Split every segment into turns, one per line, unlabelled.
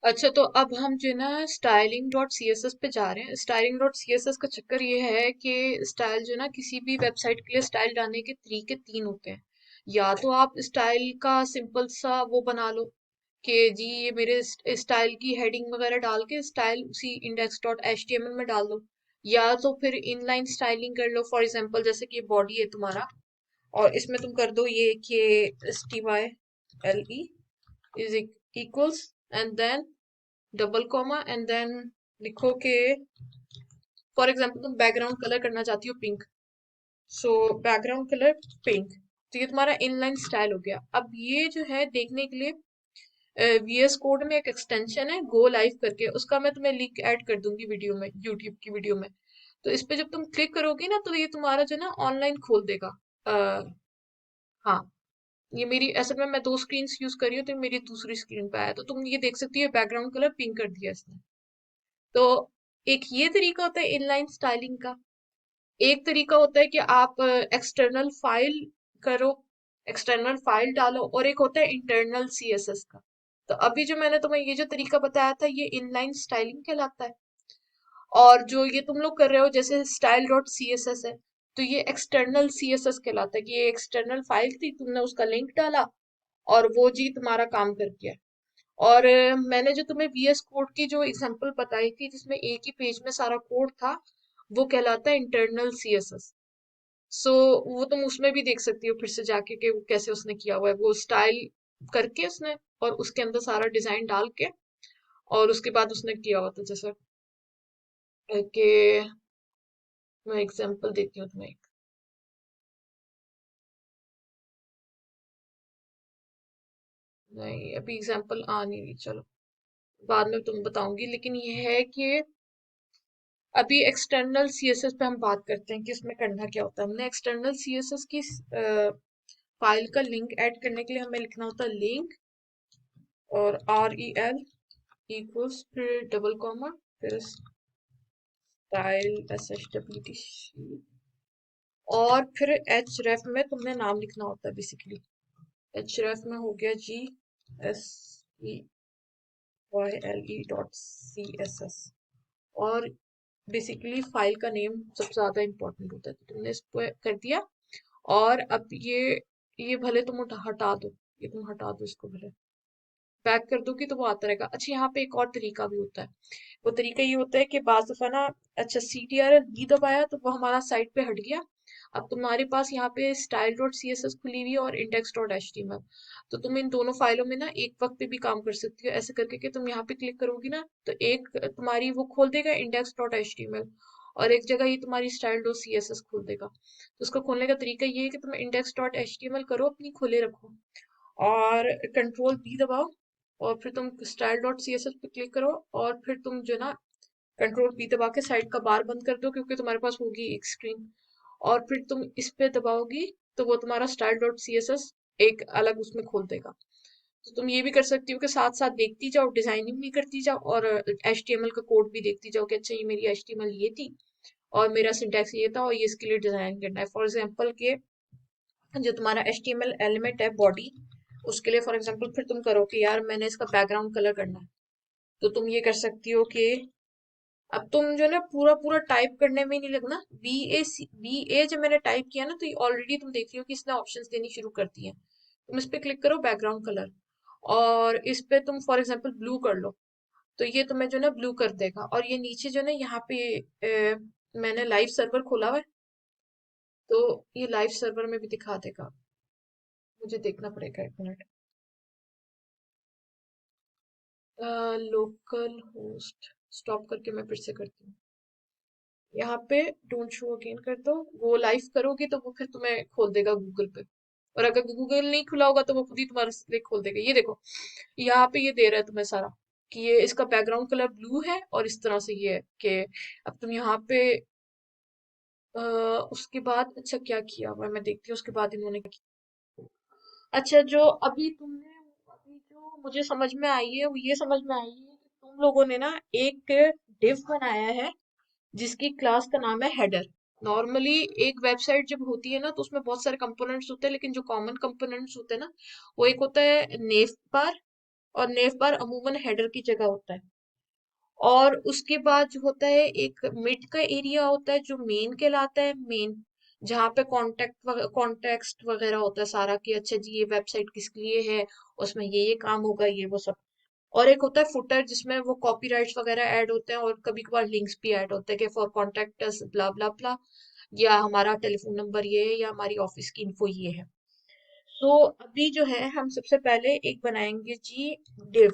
अच्छा, तो अब हम जो है ना styling dot C S S पे जा रहे हैं। Styling dot C S S का चक्कर ये है कि स्टाइल जो है ना किसी भी वेबसाइट के लिए स्टाइल डालने के तरीके तीन होते हैं। या तो आप स्टाइल का सिंपल सा वो बना लो कि जी ये मेरे स्टाइल की हेडिंग वगैरह डाल के स्टाइल उसी index dot H T M L में डाल दो। या तो फिर इनलाइन स्टाइलिंग कर लो, फॉर एग्जाम्पल जैसे कि बॉडी है तुम्हारा और इसमें तुम कर दो ये कि S T Y L E is equals and then double comma and then लिखो कि फॉर एग्जाम्पल तुम बैकग्राउंड कलर करना चाहती हो pink. So background colour pink. तो ये तुम्हारा इनलाइन स्टाइल हो गया। अब ये जो है देखने के लिए वीएस कोड में एक एक्सटेंशन है गो लाइव करके, उसका मैं तुम्हें लिंक ऐड कर दूंगी वीडियो में, यूट्यूब की वीडियो में। तो इस पे जब तुम क्लिक करोगी ना तो ये तुम्हारा जो है ना ऑनलाइन खोल देगा। हाँ, ये मेरी असल में मैं दो स्क्रीन यूज कर रही हूँ तो मेरी दूसरी स्क्रीन पे आया, तो तुम ये देख सकती हो बैकग्राउंड कलर पिंक कर दिया इसने। तो एक ये तरीका होता है इनलाइन स्टाइलिंग का। एक तरीका होता है कि आप एक्सटर्नल फाइल करो, एक्सटर्नल फाइल डालो, और एक होता है इंटरनल सीएसएस का। तो अभी जो मैंने तुम्हें ये जो तरीका बताया था ये इनलाइन स्टाइलिंग कहलाता है। और जो ये तुम लोग कर रहे हो जैसे style dot C S S है, तो ये एक्सटर्नल सी एस एस कहलाता है कि ये एक्सटर्नल फाइल थी, तुमने उसका लिंक डाला और वो जी तुम्हारा काम कर गया। और मैंने जो तुम्हें वीएस कोड की जो एग्जांपल बताई थी जिसमें एक ही पेज में सारा कोड था, वो कहलाता है इंटरनल सीएसएस। सो वो तुम उसमें भी देख सकती हो फिर से जाके कि वो कैसे उसने किया हुआ है, वो स्टाइल करके उसने और उसके अंदर सारा डिजाइन डाल के और उसके बाद उसने किया हुआ था। जैसे कि मैं एग्जांपल देती हूँ तुम्हें एक। नहीं, अभी एग्जांपल आ नहीं रही, चलो बाद में तुम बताऊंगी, लेकिन ये है कि अभी एक्सटर्नल सीएसएस पे हम बात करते हैं कि इसमें करना क्या होता है। हमने एक्सटर्नल सीएसएस की फाइल का लिंक ऐड करने के लिए हमें लिखना होता है लिंक और आर ई एल इक्वल्स फिर डबल कॉमा फिर style S H W T और फिर एच रेफ में तुमने नाम लिखना होता है बेसिकली। एच रेफ में हो गया G S E Y L E dot C S S. और बेसिकली फाइल का नेम सबसे ज्यादा इंपॉर्टेंट होता है, तो तुमने इसको कर दिया। और अब ये भले तुम हटा दो, ये तुम हटा दो इसको, भले बैक कर दोगी तो वो आता रहेगा। अच्छा, यहाँ पे एक और तरीका भी होता है। वो तरीका ये होता है कि बाज दफा ना, अच्छा C T R L B दबाया तो वो हमारा साइड पे हट गया। अब तुम्हारे पास यहाँ पे style dot C S S खुली हुई है और index dot H T M L. तो तुम इन दोनों फाइलों में ना एक वक्त पे भी काम कर सकती हो, ऐसे करके कि तुम यहाँ पे क्लिक करोगी ना तो एक तुम्हारी वो खोल देगा index dot H T M L और एक जगह ये तुम्हारी style dot C S S खोल देगा। तो उसका खोलने का तरीका ये है कि तुम index dot H T M L करो, अपनी खोले रखो और कंट्रोल बी दबाओ और फिर तुम style dot C S S पे क्लिक करो और फिर तुम जो ना कंट्रोल बी दबा के साइड का बार बंद कर दो क्योंकि तुम्हारे पास होगी एक स्क्रीन। और फिर तुम इस पे दबाओगी तो वो तुम्हारा style dot C S S एक अलग उसमें खोल देगा। तो तुम ये भी कर सकती हो कि साथ साथ देखती जाओ, डिजाइनिंग भी करती जाओ और एच टी एम एल का कोड भी देखती जाओ कि अच्छा ये मेरी एच टी एम एल ये थी और मेरा सिंटैक्स ये था और ये इसके लिए डिजाइन करना है। फॉर एग्जाम्पल के जो तुम्हारा H T M L element है बॉडी, उसके लिए फॉर एग्जाम्पल फिर तुम करो कि यार मैंने इसका बैकग्राउंड कलर करना है, तो तुम ये कर सकती हो कि अब तुम जो ना पूरा पूरा टाइप करने में ही नहीं लगना। बी ए जब मैंने टाइप किया ना तो ये ऑलरेडी तुम देख रही हो कि इसने ऑप्शंस देनी शुरू कर दी हैं। तुम इस पे क्लिक करो बैकग्राउंड कलर और इस पे तुम फॉर एग्जाम्पल ब्लू कर लो, तो ये तुम्हें जो ना ब्लू कर देगा। और ये नीचे जो ना यहाँ पे मैंने लाइव सर्वर खोला हुआ है, तो ये लाइव सर्वर में भी दिखा देगा। मुझे देखना पड़ेगा एक मिनट। लोकल होस्ट स्टॉप करके मैं फिर से करती हूँ। यहाँ पे डोंट शो अगेन कर दो, वो लाइव करोगी तो वो फिर तुम्हें खोल देगा गूगल पे। और अगर गूगल नहीं खुला होगा तो वो खुद ही तुम्हारे लिए खोल देगा। ये देखो यहाँ पे ये दे रहा है तुम्हें सारा कि ये इसका बैकग्राउंड कलर ब्लू है और इस तरह से ये है कि अब तुम यहाँ पे अ, उसके बाद अच्छा क्या किया हुआ है मैं देखती हूँ उसके बाद इन्होंने क्या किया। अच्छा, जो अभी तुमने अभी जो मुझे समझ में आई है वो ये समझ में आई है कि तुम लोगों ने ना एक डिव बनाया है जिसकी क्लास का नाम है हेडर। नॉर्मली एक वेबसाइट जब होती है ना तो उसमें बहुत सारे कंपोनेंट्स होते हैं, लेकिन जो कॉमन कंपोनेंट्स होते हैं ना वो एक होता है नेव बार, और नेव बार अमूमन हेडर की जगह होता है। और उसके बाद जो होता है एक मिड का एरिया होता है जो मेन कहलाता है, मेन जहाँ पे कॉन्टेक्स्ट वगैरह होता है सारा कि अच्छा जी ये वेबसाइट किसके लिए है, उसमें ये काम होगा, ये वो सब। और एक होता है फुटर जिसमें वो कॉपीराइट्स वगैरह ऐड होते हैं और कभी कभार लिंक्स भी ऐड होते हैं कि फॉर कॉन्टेक्ट अस ब्ला ब्ला ब्ला, या हमारा टेलीफोन नंबर ये है या हमारी ऑफिस की इन्फो ये है। तो अभी जो है हम सबसे पहले एक बनाएंगे जी डिव।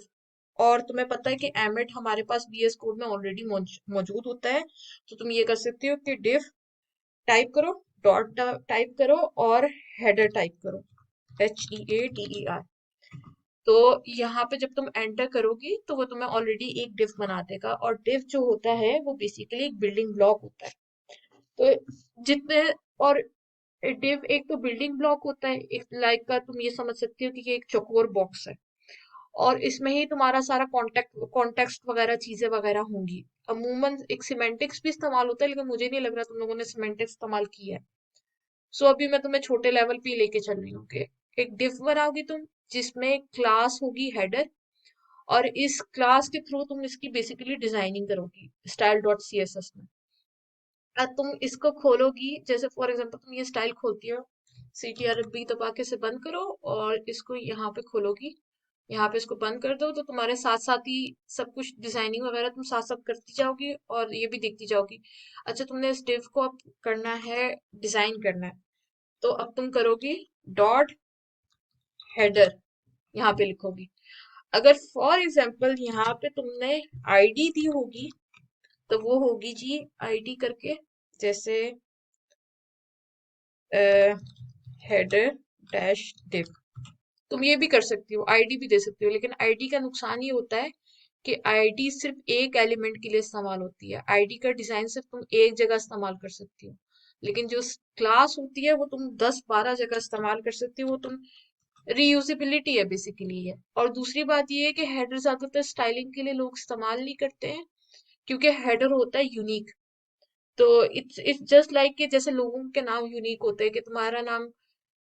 और तुम्हें पता है कि एमिट हमारे पास VS कोड में ऑलरेडी मौजूद होता है, तो तुम ये कर सकते हो कि डिव टाइप करो, डॉट टाइप करो और हेडर टाइप करो, HEADER। तो यहाँ पे जब तुम एंटर करोगी तो वो तुम्हें ऑलरेडी एक डिव बना देगा। और डिव जो होता है वो बेसिकली एक बिल्डिंग ब्लॉक होता है। तो जितने और डिव एक तो बिल्डिंग ब्लॉक होता है, एक लाइक का तुम ये समझ सकते हो कि ये एक चौकोर बॉक्स है और इसमें ही तुम्हारा सारा कॉन्टेक्स्ट वगैरह चीजें वगैरह होंगी। अमूमन एक सिमेंटिक्स भी इस्तेमाल होता है लेकिन मुझे नहीं लग रहा तुम लोगों ने सिमेंटिक्स इस्तेमाल किया है। सो अभी मैं तुम्हें छोटे लेवल पे ही लेके चल रही हूँ कि एक डिव बनाओगी तुम जिसमें क्लास होगी हेडर, और इस क्लास के थ्रू तुम इसकी बेसिकली डिजाइनिंग करोगी style dot C S S में। अब तुम इसको खोलोगी, जैसे फॉर एग्जांपल तुम ये स्टाइल खोलती हो, CTRL-B दबा के से बंद करो और इसको यहाँ पे खोलोगी, यहाँ पे इसको बंद कर दो तो तुम्हारे साथ साथ ही सब कुछ डिजाइनिंग वगैरह तुम साथ साथ करती जाओगी और ये भी देखती जाओगी। अच्छा तुमने इस डिव को अब करना है, डिजाइन करना है, तो अब तुम करोगी डॉट हेडर, यहाँ पे लिखोगी। अगर फॉर एग्जाम्पल यहाँ पे तुमने आईडी दी होगी तो वो होगी जी आईडी करके, जैसे हेडर डैश डिव। तुम ये भी कर सकती हो, आईडी भी दे सकती हो, लेकिन आईडी का नुकसान ये होता है कि आईडी सिर्फ एक एलिमेंट के लिए इस्तेमाल होती है। आईडी का डिजाइन सिर्फ तुम एक जगह इस्तेमाल कर सकती हो, लेकिन जो क्लास होती है वो तुम 10-12 जगह इस्तेमाल कर सकती हो। वो तुम रीयूजेबिलिटी है बेसिकली है। और दूसरी बात ये है कि हेडर ज्यादातर स्टाइलिंग के लिए लोग इस्तेमाल नहीं करते हैं क्योंकि हेडर होता है यूनिक। तो इट्स जस्ट लाइक कि जैसे लोगों के नाम यूनिक होते हैं कि तुम्हारा नाम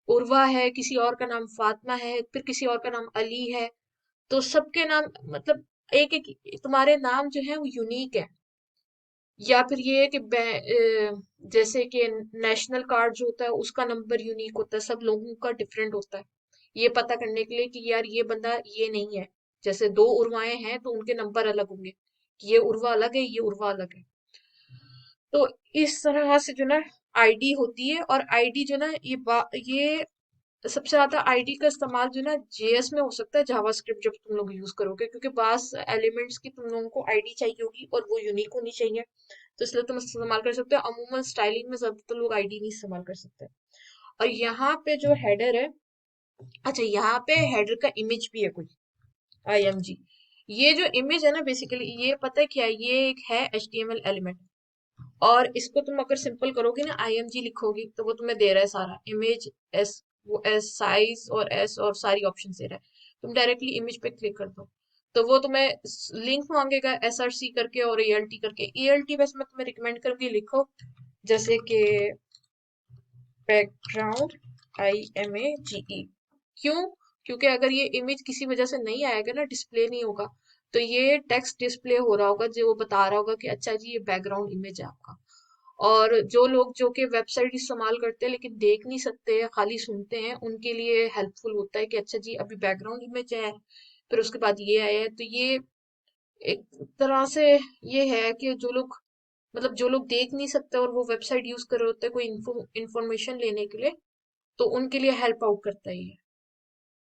उर्वा है, किसी और का नाम फातिमा है, फिर किसी और का नाम अली है, तो सबके नाम मतलब एक एक तुम्हारे नाम जो है वो यूनिक है। या फिर ये है कि जैसे कि नेशनल कार्ड जो होता है उसका नंबर यूनिक होता है, सब लोगों का डिफरेंट होता है। ये पता करने के लिए कि यार ये बंदा ये नहीं है, जैसे दो उर्वाएं हैं तो उनके नंबर अलग होंगे कि ये उर्वा अलग है ये उर्वा अलग है। तो इस तरह से जो ना आईडी होती है। और आईडी जो ना ये सबसे ज्यादा आईडी का इस्तेमाल जो ना JS में हो सकता है, जावास्क्रिप्ट जब तुम लोग यूज करोगे, क्योंकि बास एलिमेंट्स की तुम लोगों को आईडी चाहिए होगी और वो यूनिक होनी चाहिए, तो इसलिए तुम इस्तेमाल कर सकते हो। अमूमन स्टाइलिंग में ज्यादातर लोग आईडी नहीं इस्तेमाल कर सकते। और यहाँ पे जो हेडर है, अच्छा यहाँ पे हेडर का इमेज भी है कोई, IMG। ये जो इमेज है ना बेसिकली ये पता है क्या है, ये एक है HTML एलिमेंट। और इसको तुम अगर सिंपल करोगे ना IMG लिखोगी तो वो तुम्हें दे रहा है सारा इमेज, एस वो एस साइज और एस और सारी ऑप्शन दे रहा है। तुम डायरेक्टली इमेज पे क्लिक कर दो तो वो तुम्हें लिंक मांगेगा SRC करके और ELT करके। ELT वैसे मैं तुम्हें रिकमेंड करूंगी लिखो, जैसे कि बैकग्राउंड IMAGE। क्यों? क्योंकि अगर ये इमेज किसी वजह से नहीं आएगा ना, डिस्प्ले नहीं होगा, तो ये टेक्स्ट डिस्प्ले हो रहा होगा जो वो बता रहा होगा कि अच्छा जी ये बैकग्राउंड इमेज है आपका। और जो लोग जो कि वेबसाइट इस्तेमाल करते हैं लेकिन देख नहीं सकते हैं खाली सुनते हैं, उनके लिए हेल्पफुल होता है कि अच्छा जी अभी बैकग्राउंड इमेज है फिर उसके बाद ये आया है। तो ये एक तरह से ये है कि जो लोग मतलब जो लोग देख नहीं सकते और वो वेबसाइट यूज कर रहे होते हैं कोई इंफॉर्मेशन लेने के लिए, तो उनके लिए हेल्प आउट करता है ये।